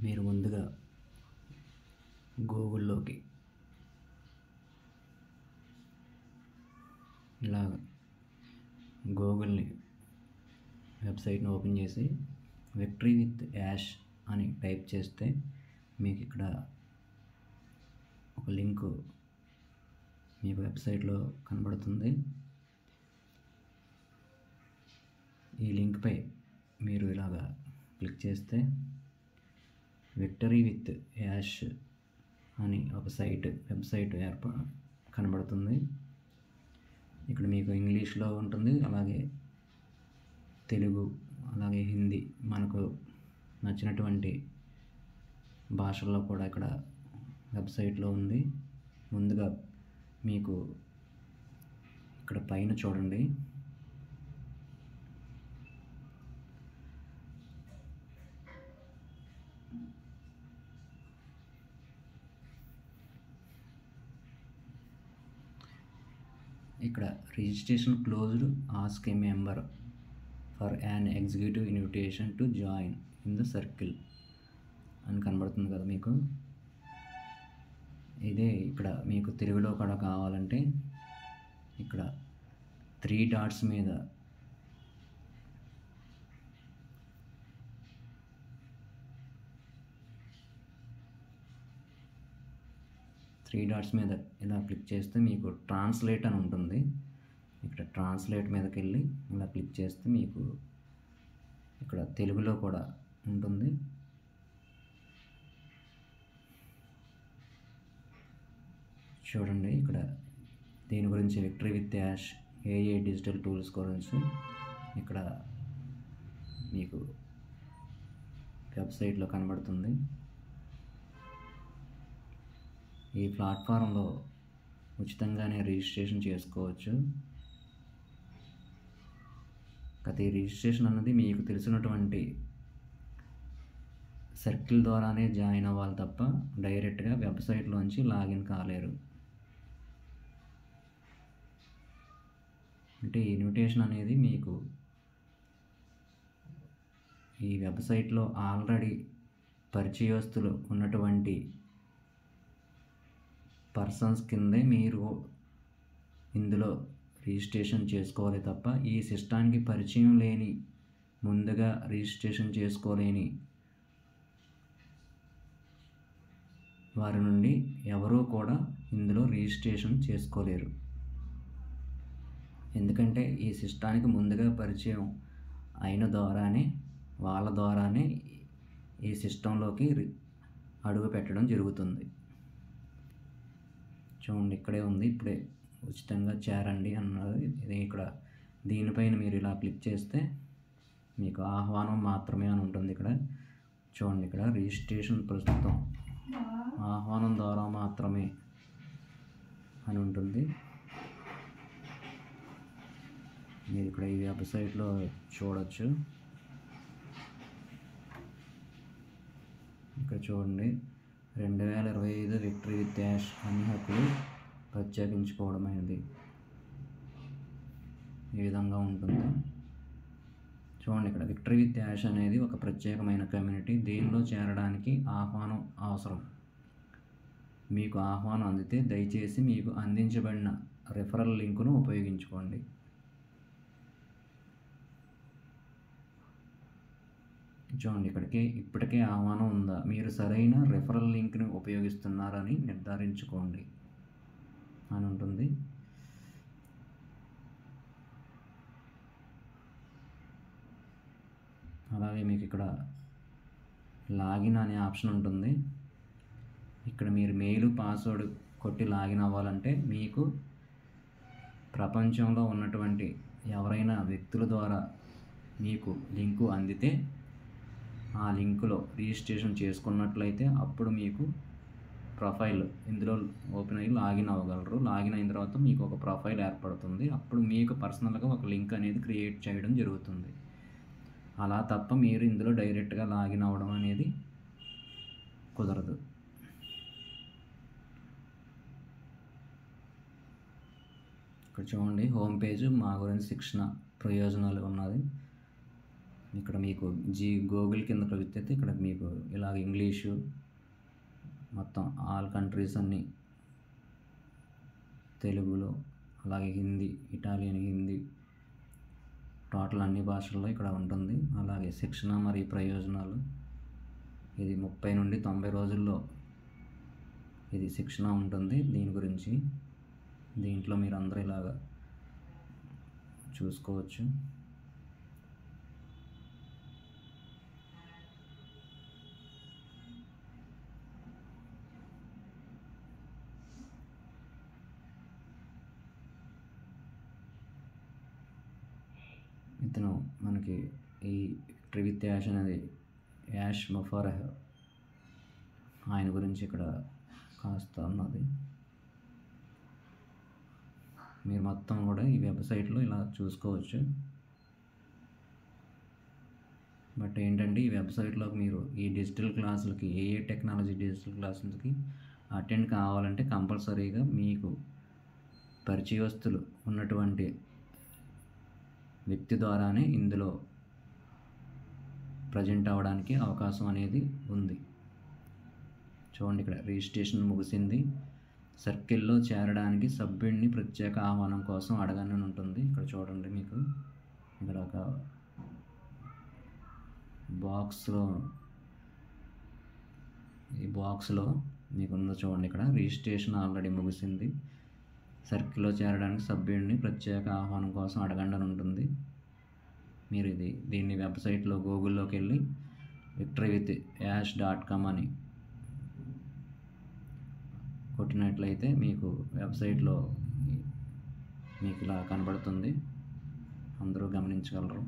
మీరు ముందుగా గూగుల్లోకి ఇలా గూగుల్ని వెబ్సైట్ని ఓపెన్ చేసి విక్టరీ విత్ యాష్ అని టైప్ చేస్తే మీకు ఇక్కడ ఒక లింకు మీకు వెబ్సైట్లో కనబడుతుంది. ఈ లింక్పై మీరు ఇలాగా క్లిక్ చేస్తే విక్టరీ విత్ యాష్ అని ఒక వెబ్సైట్ కనబడుతుంది. ఇక్కడ మీకు ఇంగ్లీష్లో ఉంటుంది, అలాగే తెలుగు, అలాగే హిందీ, మనకు నచ్చినటువంటి భాషల్లో కూడా ఇక్కడ వెబ్సైట్లో ఉంది. ముందుగా మీకు ఇక్కడ పైన చూడండి, ఇక్కడ registration closed, ask a member for an executive invitation to join in the circle అని కనబడుతుంది కదా మీకు. ఇదే ఇక్కడ మీకు తెలుగులో కూడా కావాలంటే ఇక్కడ 3 డాట్స్ మీద ఇలా క్లిక్ చేస్తే మీకు ట్రాన్స్లేట్ అని ఉంటుంది. ఇక్కడ ట్రాన్స్లేట్ మీదకి వెళ్ళి ఇలా క్లిక్ చేస్తే మీకు ఇక్కడ తెలుగులో కూడా ఉంటుంది. చూడండి, ఇక్కడ దీని గురించి విక్టరీ విత్ యాష్ ఏఏ డిజిటల్ టూల్స్ గురించి ఇక్కడ మీకు వెబ్సైట్లో కనబడుతుంది. ఈ ప్లాట్ఫారంలో ఉచితంగానే రిజిస్ట్రేషన్ చేసుకోవచ్చు. ఈ రిజిస్ట్రేషన్ అన్నది మీకు తెలిసినటువంటి సర్కిల్ ద్వారానే జాయిన్ అవ్వాలి తప్ప డైరెక్ట్గా వెబ్సైట్లోంచి లాగిన్ కాలేరు. అంటే ఇన్విటేషన్ అనేది మీకు ఈ వెబ్సైట్లో ఆల్రెడీ పరిచయస్తులు ఉన్నటువంటి పర్సన్స్ కిందే మీరు ఇందులో రిజిస్ట్రేషన్ చేసుకోవాలి తప్ప ఈ సిస్టానికి పరిచయం లేని, ముందుగా రిజిస్ట్రేషన్ చేసుకోలేని వారి నుండి ఎవరూ కూడా ఇందులో రిజిస్ట్రేషన్ చేసుకోలేరు. ఎందుకంటే ఈ సిస్టానికి ముందుగా పరిచయం అయిన వాళ్ళ ద్వారానే ఈ సిస్టంలోకి అడుగు పెట్టడం జరుగుతుంది. చూడండి, ఇక్కడే ఉంది, ఇప్పుడే ఉచితంగా చేరండి అన్నది. ఇది ఇక్కడ దీనిపైన మీరు ఇలా క్లిక్ చేస్తే మీకు ఆహ్వానం మాత్రమే అని ఉంటుంది. ఇక్కడ చూడండి, ఇక్కడ రిజిస్ట్రేషన్ ప్రస్తుతం ఆహ్వానం ద్వారా మాత్రమే అని ఉంటుంది. మీరు ఇక్కడ ఈ వెబ్సైట్లో చూడొచ్చు. ఇక్కడ చూడండి, 2025 విక్టరీ విత్ యాష్ అన్ని హక్కులు ప్రత్యేకించుకోవడమైనది ఈ విధంగా ఉంటుంది. చూడండి, ఇక్కడ విక్టరీ విత్ యాష్ అనేది ఒక ప్రత్యేకమైన కమ్యూనిటీ. దీనిలో చేరడానికి ఆహ్వానం అవసరం. మీకు ఆహ్వానం అందితే దయచేసి మీకు అందించబడిన రెఫరల్ లింకును ఉపయోగించుకోండి. చూడండి, ఇప్పటికే ఆహ్వానం ఉందా, మీరు సరైన రెఫరల్ లింక్ని ఉపయోగిస్తున్నారని నిర్ధారించుకోండి అని ఉంటుంది. అలాగే మీకు ఇక్కడ లాగిన్ అనే ఆప్షన్ ఉంటుంది. ఇక్కడ మీరు మెయిల్, పాస్వర్డ్ కొట్టి లాగిన్ అవ్వాలంటే మీకు ప్రపంచంలో ఉన్నటువంటి ఎవరైనా వ్యక్తుల ద్వారా మీకు లింకు అందితే ఆ లింకులో రిజిస్ట్రేషన్ చేసుకున్నట్లయితే అప్పుడు మీకు ప్రొఫైల్ ఇందులో ఓపెన్ అయ్యి లాగిన్ అవ్వగలరు. లాగిన్ అయిన తర్వాత మీకు ఒక ప్రొఫైల్ ఏర్పడుతుంది. అప్పుడు మీకు పర్సనల్గా ఒక లింక్ అనేది క్రియేట్ చేయడం జరుగుతుంది. అలా తప్ప మీరు ఇందులో డైరెక్ట్గా లాగిన్ అవ్వడం అనేది కుదరదు. ఇక్కడ చూడండి, హోమ్ పేజ్ మా గురించి శిక్షణ ప్రయోజనాలు ఉన్నది. ఇక్కడ మీకు గూగుల్ కింద క్లిక్ అయితే ఇక్కడ మీకు ఇలాగ ఇంగ్లీషు మొత్తం ఆల్ కంట్రీస్ అన్నీ తెలుగులో, అలాగే హిందీ, ఇటాలియన్, హిందీ, టోటల్ అన్ని భాషల్లో ఇక్కడ ఉంటుంది. అలాగే శిక్షణ మరియు ప్రయోజనాలు, ఇది 30 నుండి 90 రోజుల్లో ఇది శిక్షణ ఉంటుంది. దీని గురించి దీంట్లో మీరు అందరూ ఇలాగా చూసుకోవచ్చు. ఇతను మనకి ఈ విక్టరీ విత్ యాష్ అనేది యాష్ మొఫారహ్ ఆయన గురించి ఇక్కడ కాస్త ఉన్నది. మీరు మొత్తం కూడా ఈ వెబ్సైట్లో ఇలా చూసుకోవచ్చు. బట్ ఏంటంటే ఈ వెబ్సైట్లోకి మీరు ఈ డిజిటల్ క్లాసులకి ఏ టెక్నాలజీ డిజిటల్ క్లాసులకి అటెండ్ కావాలంటే కంపల్సరీగా మీకు పరిచయస్తులు ఉన్నటువంటి వ్యక్తి ద్వారానే ఇందులో ప్రజెంట్ అవ్వడానికి అవకాశం అనేది ఉంది. చూడండి, ఇక్కడ రిజిస్ట్రేషన్ ముగిసింది. సర్కిల్లో చేరడానికి సభ్యుడిని ప్రత్యేక ఆహ్వానం కోసం అడగని ఉంటుంది. ఇక్కడ చూడండి, మీకు ఇక్కడ ఒక ఈ బాక్స్లో మీకు ఉందో చూడండి. ఇక్కడ రిజిస్ట్రేషన్ ఆల్రెడీ ముగిసింది. సర్కిల్లో చేరడానికి సభ్యుడిని ప్రత్యేక ఆహ్వానం కోసం అడగండి అని ఉంటుంది. మీరు దీన్ని వెబ్సైట్లో గూగుల్లోకి వెళ్ళి victoryWithYash.com అని కొట్టినట్లయితే మీకు వెబ్సైట్లో మీకు ఇలా కనబడుతుంది. అందరూ గమనించగలరు.